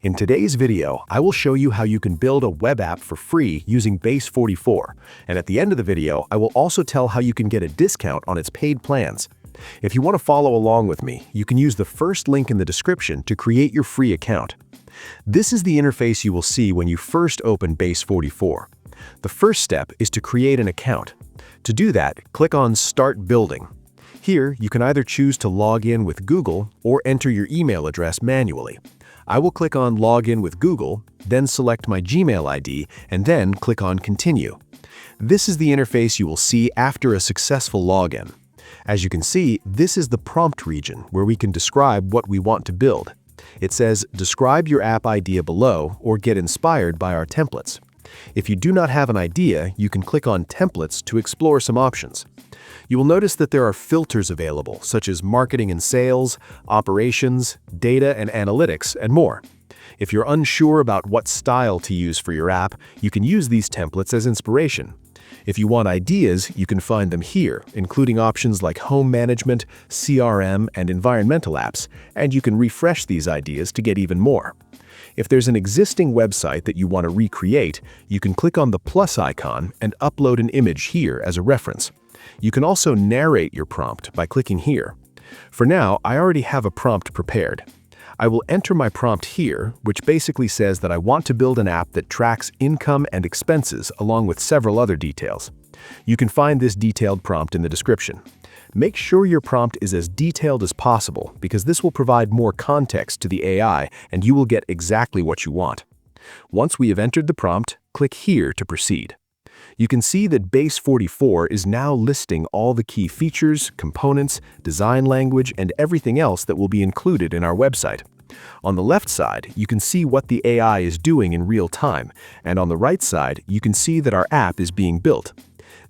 In today's video, I will show you how you can build a web app for free using Base44, and at the end of the video, I will also tell how you can get a discount on its paid plans. If you want to follow along with me, you can use the first link in the description to create your free account. This is the interface you will see when you first open Base44. The first step is to create an account. To do that, click on Start Building. Here, you can either choose to log in with Google or enter your email address manually. I will click on Log in with Google, then select my Gmail ID, and then click on Continue. This is the interface you will see after a successful login. As you can see, this is the prompt region where we can describe what we want to build. It says, describe your app idea below or get inspired by our templates. If you do not have an idea, you can click on Templates to explore some options. You will notice that there are filters available, such as marketing and sales, operations, data and analytics, and more. If you're unsure about what style to use for your app, you can use these templates as inspiration. If you want ideas, you can find them here, including options like home management, CRM, and environmental apps, and you can refresh these ideas to get even more. If there's an existing website that you want to recreate, you can click on the plus icon and upload an image here as a reference. You can also narrate your prompt by clicking here. For now, I already have a prompt prepared. I will enter my prompt here, which basically says that I want to build an app that tracks income and expenses along with several other details. You can find this detailed prompt in the description. Make sure your prompt is as detailed as possible because this will provide more context to the AI and you will get exactly what you want. Once we have entered the prompt, click here to proceed. You can see that Base44 is now listing all the key features, components, design language, and everything else that will be included in our website. On the left side, you can see what the AI is doing in real time, and on the right side, you can see that our app is being built.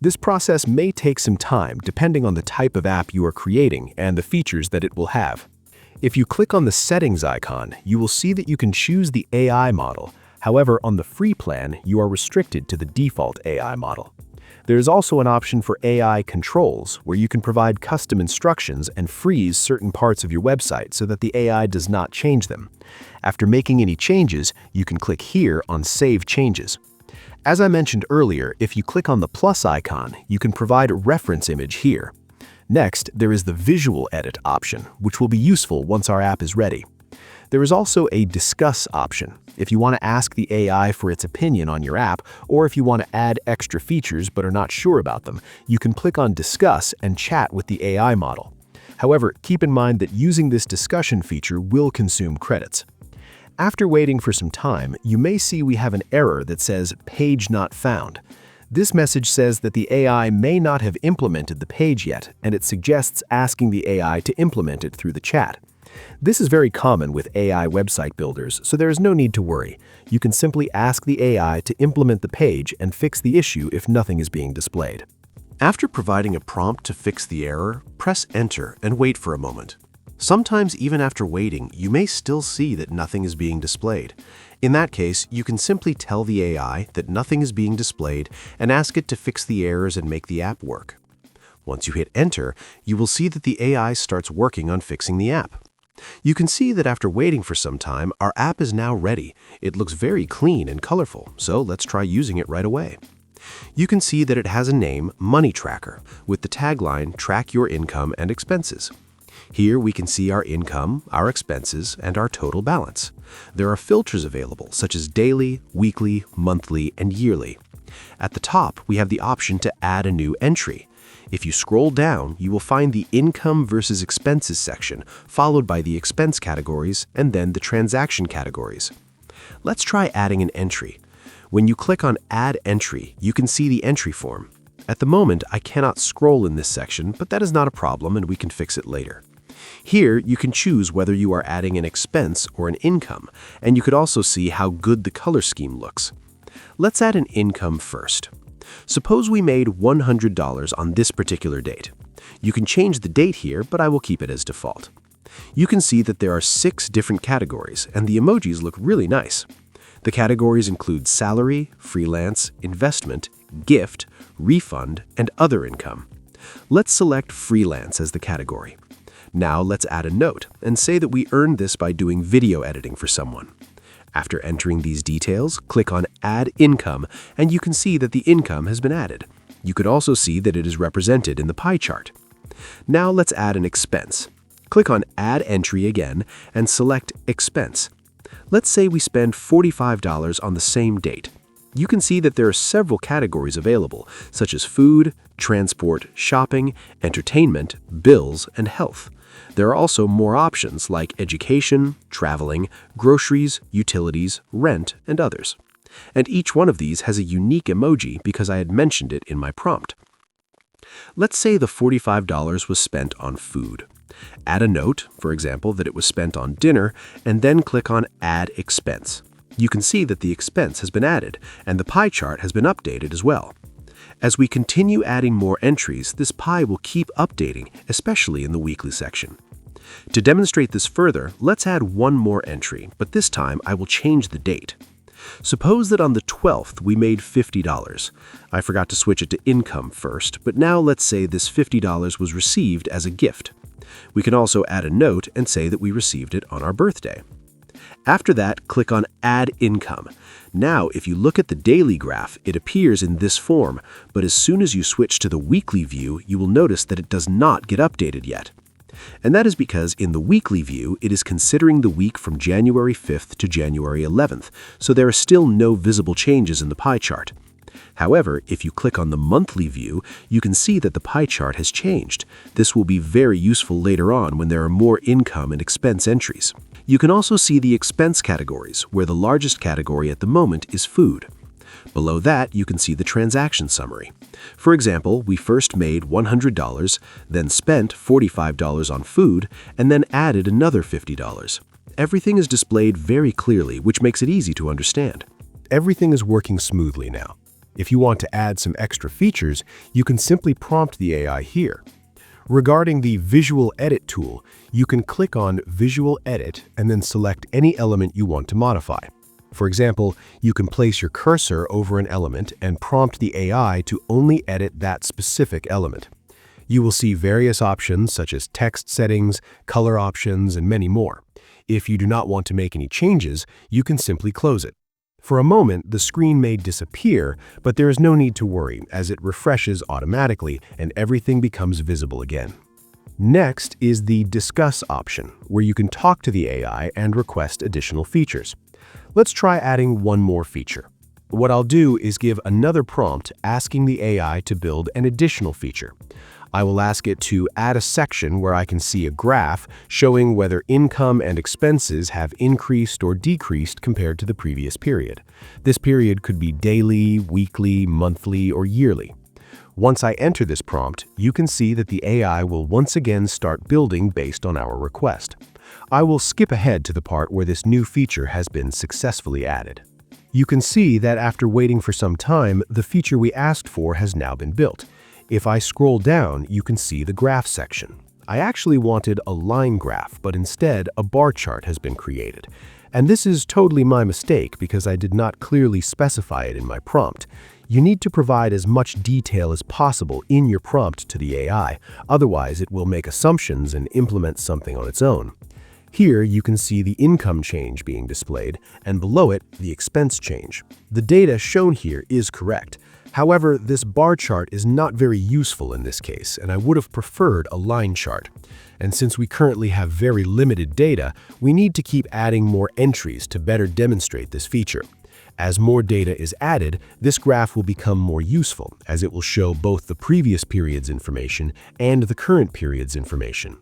This process may take some time depending on the type of app you are creating and the features that it will have. If you click on the settings icon, you will see that you can choose the AI model. However, on the free plan, you are restricted to the default AI model. There is also an option for AI controls, where you can provide custom instructions and freeze certain parts of your website so that the AI does not change them. After making any changes, you can click here on Save Changes. As I mentioned earlier, if you click on the plus icon, you can provide a reference image here. Next, there is the Visual Edit option, which will be useful once our app is ready. There is also a Discuss option. If you want to ask the AI for its opinion on your app, or if you want to add extra features but are not sure about them, you can click on Discuss and chat with the AI model. However, keep in mind that using this discussion feature will consume credits. After waiting for some time, you may see we have an error that says Page Not Found. This message says that the AI may not have implemented the page yet, and it suggests asking the AI to implement it through the chat. This is very common with AI website builders, so there is no need to worry. You can simply ask the AI to implement the page and fix the issue if nothing is being displayed. After providing a prompt to fix the error, press Enter and wait for a moment. Sometimes even after waiting, you may still see that nothing is being displayed. In that case, you can simply tell the AI that nothing is being displayed and ask it to fix the errors and make the app work. Once you hit Enter, you will see that the AI starts working on fixing the app. You can see that after waiting for some time, our app is now ready. It looks very clean and colorful, so let's try using it right away. You can see that it has a name, Money Tracker, with the tagline, Track Your Income and Expenses. Here we can see our income, our expenses, and our total balance. There are filters available, such as daily, weekly, monthly, and yearly. At the top, we have the option to add a new entry. If you scroll down, you will find the Income versus Expenses section, followed by the expense categories, and then the transaction categories. Let's try adding an entry. When you click on Add Entry, you can see the entry form. At the moment, I cannot scroll in this section, but that is not a problem and we can fix it later. Here, you can choose whether you are adding an expense or an income, and you could also see how good the color scheme looks. Let's add an income first. Suppose we made $100 on this particular date. You can change the date here, but I will keep it as default. You can see that there are 6 different categories, and the emojis look really nice. The categories include salary, freelance, investment, gift, refund, and other income. Let's select freelance as the category. Now let's add a note and say that we earned this by doing video editing for someone. After entering these details, click on Add Income, and you can see that the income has been added. You could also see that it is represented in the pie chart. Now let's add an expense. Click on Add Entry again and select Expense. Let's say we spend $45 on the same date. You can see that there are several categories available, such as food, transport, shopping, entertainment, bills, and health. There are also more options like education, traveling, groceries, utilities, rent, and others. And each one of these has a unique emoji because I had mentioned it in my prompt. Let's say the $45 was spent on food. Add a note, for example, that it was spent on dinner, and then click on Add Expense. You can see that the expense has been added, and the pie chart has been updated as well. As we continue adding more entries, this pie will keep updating, especially in the weekly section. To demonstrate this further, let's add one more entry, but this time I will change the date. Suppose that on the 12th we made $50. I forgot to switch it to income first, but now let's say this $50 was received as a gift. We can also add a note and say that we received it on our birthday. After that, click on Add Income. Now, if you look at the daily graph, it appears in this form, but as soon as you switch to the weekly view, you will notice that it does not get updated yet. And that is because in the weekly view, it is considering the week from January 5th to January 11th, so there are still no visible changes in the pie chart. However, if you click on the monthly view, you can see that the pie chart has changed. This will be very useful later on when there are more income and expense entries. You can also see the expense categories, where the largest category at the moment is food. Below that, you can see the transaction summary. For example, we first made $100, then spent $45 on food, and then added another $50. Everything is displayed very clearly, which makes it easy to understand. Everything is working smoothly now. If you want to add some extra features, you can simply prompt the AI here. Regarding the Visual Edit tool, you can click on Visual Edit and then select any element you want to modify. For example, you can place your cursor over an element and prompt the AI to only edit that specific element. You will see various options such as text settings, color options, and many more. If you do not want to make any changes, you can simply close it. For a moment, the screen may disappear, but there is no need to worry as it refreshes automatically and everything becomes visible again. Next is the Discuss option, where you can talk to the AI and request additional features. Let's try adding one more feature. What I'll do is give another prompt asking the AI to build an additional feature. I will ask it to add a section where I can see a graph showing whether income and expenses have increased or decreased compared to the previous period. This period could be daily, weekly, monthly, or yearly. Once I enter this prompt, you can see that the AI will once again start building based on our request. I will skip ahead to the part where this new feature has been successfully added. You can see that after waiting for some time, the feature we asked for has now been built. If I scroll down, you can see the graph section. I actually wanted a line graph, but instead a bar chart has been created. And this is totally my mistake because I did not clearly specify it in my prompt. You need to provide as much detail as possible in your prompt to the AI, otherwise it will make assumptions and implement something on its own. Here you can see the income change being displayed, and below it, the expense change. The data shown here is correct. However, this bar chart is not very useful in this case, and I would have preferred a line chart. And since we currently have very limited data, we need to keep adding more entries to better demonstrate this feature. As more data is added, this graph will become more useful, as it will show both the previous period's information and the current period's information.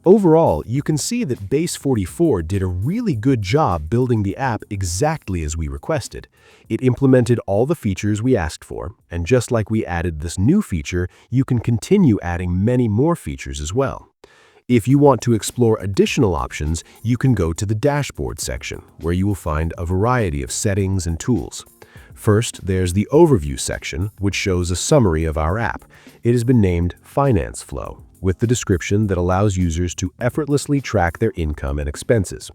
Overall, you can see that Base44 did a really good job building the app exactly as we requested. It implemented all the features we asked for, and just like we added this new feature, you can continue adding many more features as well. If you want to explore additional options, you can go to the Dashboard section, where you will find a variety of settings and tools. First, there's the Overview section, which shows a summary of our app. It has been named Finance Flow, with the description that allows users to effortlessly track their income and expenses.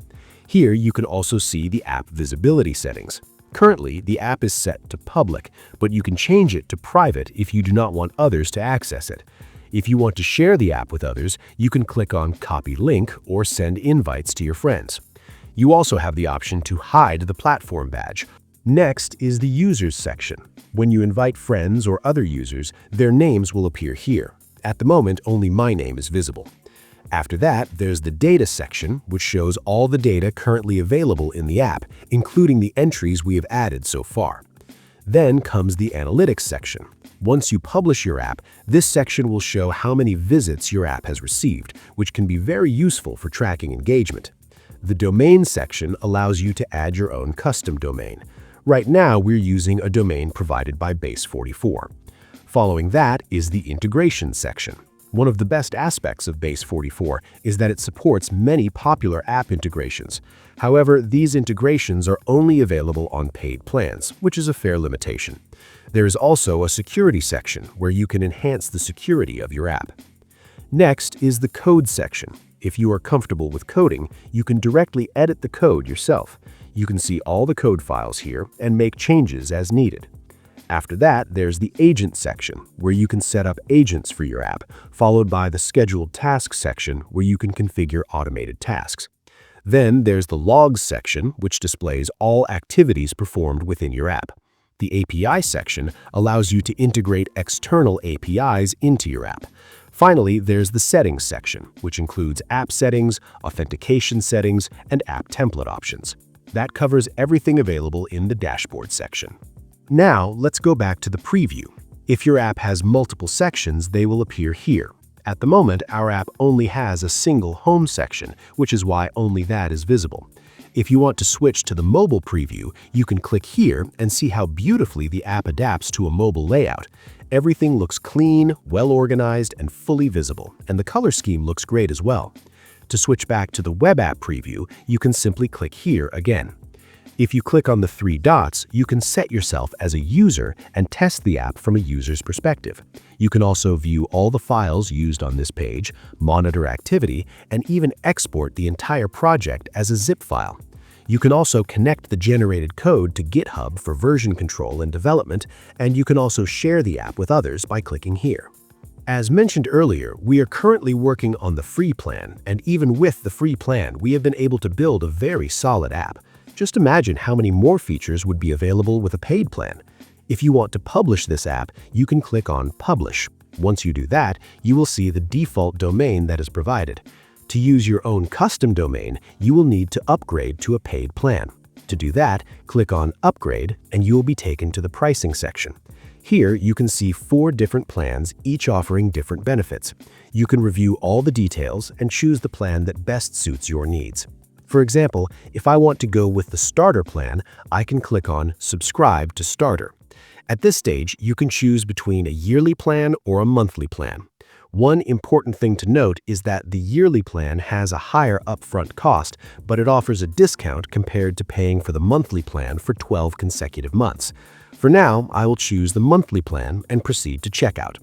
Here, you can also see the app visibility settings. Currently, the app is set to public, but you can change it to private if you do not want others to access it. If you want to share the app with others, you can click on Copy Link or send invites to your friends. You also have the option to hide the platform badge. Next is the Users section. When you invite friends or other users, their names will appear here. At the moment, only my name is visible. After that, there's the Data section, which shows all the data currently available in the app, including the entries we have added so far. Then comes the Analytics section. Once you publish your app, this section will show how many visits your app has received, which can be very useful for tracking engagement. The Domain section allows you to add your own custom domain. Right now, we're using a domain provided by Base44. Following that is the Integration section. One of the best aspects of Base44 is that it supports many popular app integrations. However, these integrations are only available on paid plans, which is a fair limitation. There is also a Security section where you can enhance the security of your app. Next is the Code section. If you are comfortable with coding, you can directly edit the code yourself. You can see all the code files here and make changes as needed. After that, there's the Agent section, where you can set up agents for your app, followed by the Scheduled Tasks section, where you can configure automated tasks. Then there's the Logs section, which displays all activities performed within your app. The API section allows you to integrate external APIs into your app. Finally, there's the Settings section, which includes app settings, authentication settings, and app template options. That covers everything available in the Dashboard section. Now, let's go back to the preview. If your app has multiple sections, they will appear here. At the moment, our app only has a single Home section, which is why only that is visible. If you want to switch to the mobile preview, you can click here and see how beautifully the app adapts to a mobile layout. Everything looks clean, well-organized, and fully visible, and the color scheme looks great as well. To switch back to the web app preview, you can simply click here again. If you click on the three dots, you can set yourself as a user and test the app from a user's perspective. You can also view all the files used on this page, monitor activity, and even export the entire project as a zip file. You can also connect the generated code to GitHub for version control and development, and you can also share the app with others by clicking here. As mentioned earlier, we are currently working on the free plan, and even with the free plan, we have been able to build a very solid app. Just imagine how many more features would be available with a paid plan. If you want to publish this app, you can click on Publish. Once you do that, you will see the default domain that is provided. To use your own custom domain, you will need to upgrade to a paid plan. To do that, click on Upgrade, and you will be taken to the pricing section. Here, you can see 4 different plans, each offering different benefits. You can review all the details and choose the plan that best suits your needs. For example, if I want to go with the Starter plan, I can click on Subscribe to Starter. At this stage, you can choose between a yearly plan or a monthly plan. One important thing to note is that the yearly plan has a higher upfront cost, but it offers a discount compared to paying for the monthly plan for 12 consecutive months. For now, I will choose the monthly plan and proceed to checkout.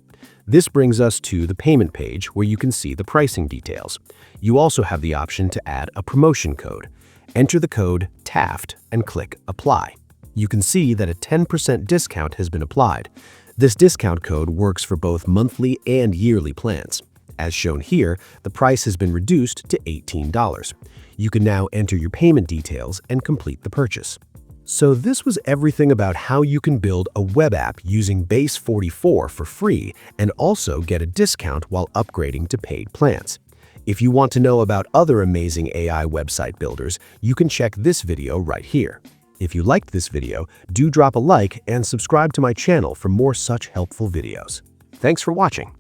This brings us to the payment page where you can see the pricing details. You also have the option to add a promotion code. Enter the code TAFT and click Apply. You can see that a 10% discount has been applied. This discount code works for both monthly and yearly plans. As shown here, the price has been reduced to $18. You can now enter your payment details and complete the purchase. So this was everything about how you can build a web app using Base44 for free and also get a discount while upgrading to paid plans. If you want to know about other amazing AI website builders, you can check this video right here. If you liked this video, do drop a like and subscribe to my channel for more such helpful videos. Thanks for watching.